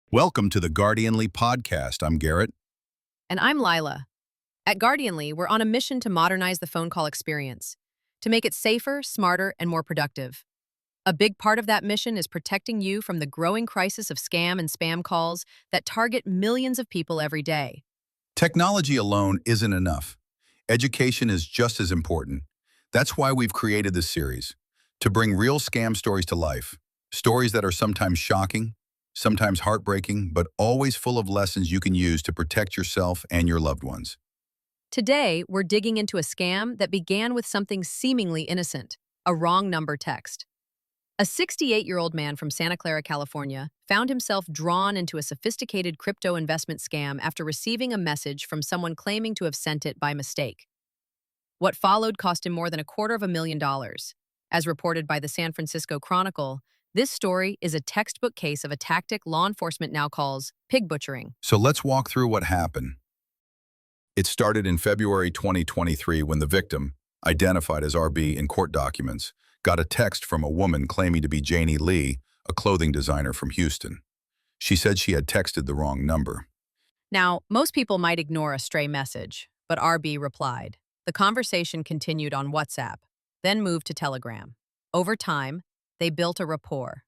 Welcome to the Guardianly podcast. I'm Garrett. And I'm Lila. At Guardianly, we're on a mission to modernize the phone call experience, to make it safer, smarter, and more productive. A big part of that mission is protecting you from the growing crisis of scam and spam calls that target millions of people every day. Technology alone isn't enough. Education is just as important. That's why we've created this series, to bring real scam stories to life. Stories that are sometimes shocking, sometimes heartbreaking, but always full of lessons you can use to protect yourself and your loved ones. Today, we're digging into a scam that began with something seemingly innocent, a wrong number text. A 68-year-old man from Santa Clara, California, found himself drawn into a sophisticated crypto investment scam after receiving a message from someone claiming to have sent it by mistake. What followed cost him more than $250,000. As reported by the San Francisco Chronicle, this story is a textbook case of a tactic law enforcement now calls pig butchering. So let's walk through what happened. It started in February 2023 when the victim, identified as RB in court documents, got a text from a woman claiming to be Janie Lee, a clothing designer from Houston. She said she had texted the wrong number. Now, most people might ignore a stray message, but RB replied. The conversation continued on WhatsApp, then moved to Telegram. Over time, they built a rapport.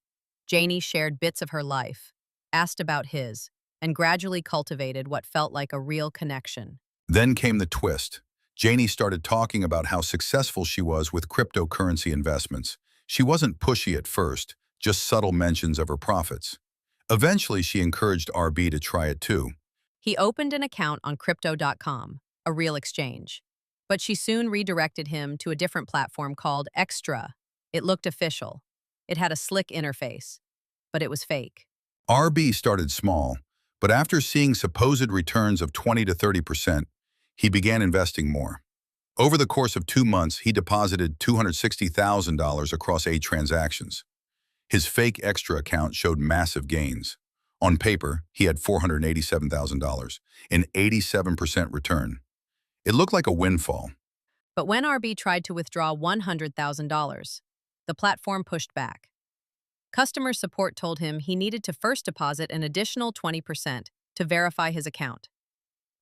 Janie shared bits of her life, asked about his, and gradually cultivated what felt like a real connection. Then came the twist. Janie started talking about how successful she was with cryptocurrency investments. She wasn't pushy at first, just subtle mentions of her profits. Eventually, she encouraged RB to try it too. He opened an account on crypto.com, a real exchange. But she soon redirected him to a different platform called Extra. It looked official. It had a slick interface, but it was fake. RB started small, but after seeing supposed returns of 20 to 30%, he began investing more. Over the course of 2 months, he deposited $260,000 across 8 transactions. His fake Extra account showed massive gains. On paper, he had $487,000, an 87% return. It looked like a windfall. But when RB tried to withdraw $100,000, the platform pushed back. Customer support told him he needed to first deposit an additional 20% to verify his account.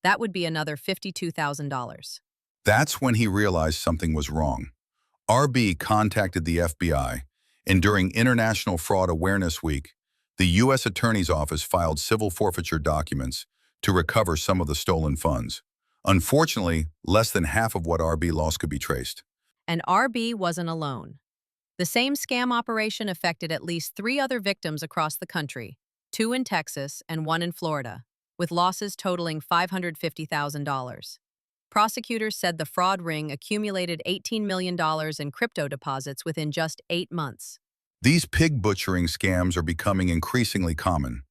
That would be another $52,000. That's when he realized something was wrong. RB contacted the FBI, and during International Fraud Awareness Week, the U.S. Attorney's Office filed civil forfeiture documents to recover some of the stolen funds. Unfortunately, less than half of what RB lost could be traced. And RB wasn't alone. The same scam operation affected at least 3 other victims across the country, 2 in Texas and 1 in Florida, with losses totaling $550,000. Prosecutors said the fraud ring accumulated $18 million in crypto deposits within just 8 months. These pig butchering scams are becoming increasingly common.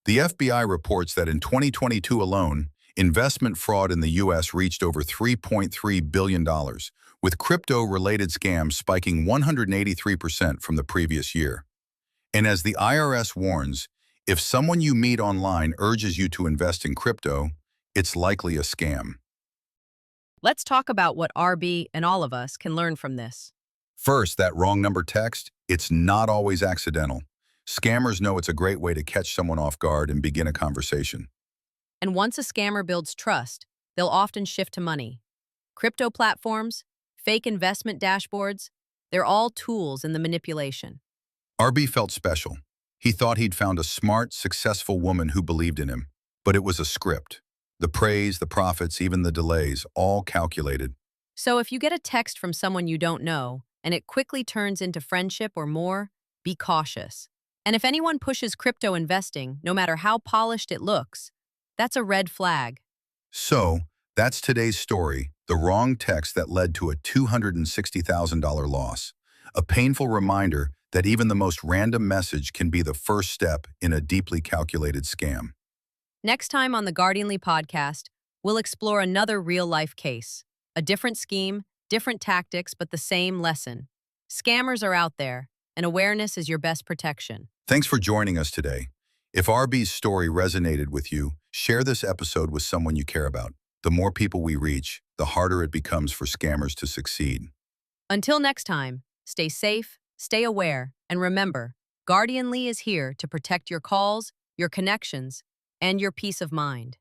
The FBI reports that in 2022 alone, investment fraud in the U.S. reached over $3.3 billion, with crypto-related scams spiking 183% from the previous year. And as the IRS warns, if someone you meet online urges you to invest in crypto, it's likely a scam. Let's talk about what RB and all of us can learn from this. First, that wrong number text, it's not always accidental. Scammers know it's a great way to catch someone off guard and begin a conversation. And once a scammer builds trust, they'll often shift to money. Crypto platforms, fake investment dashboards, they're all tools in the manipulation. RB felt special. He thought he'd found a smart, successful woman who believed in him. But it was a script. The praise, the profits, even the delays, all calculated. So if you get a text from someone you don't know, and it quickly turns into friendship or more, be cautious. And if anyone pushes crypto investing, no matter how polished it looks, that's a red flag. So, that's today's story, the wrong text that led to a $260,000 loss. A painful reminder that even the most random message can be the first step in a deeply calculated scam. Next time on the Guardianly podcast, we'll explore another real-life case. A different scheme, different tactics, but the same lesson. Scammers are out there, and awareness is your best protection. Thanks for joining us today. If RB's story resonated with you, share this episode with someone you care about. The more people we reach, the harder it becomes for scammers to succeed. Until next time, stay safe, stay aware, and remember, Guardianly is here to protect your calls, your connections, and your peace of mind.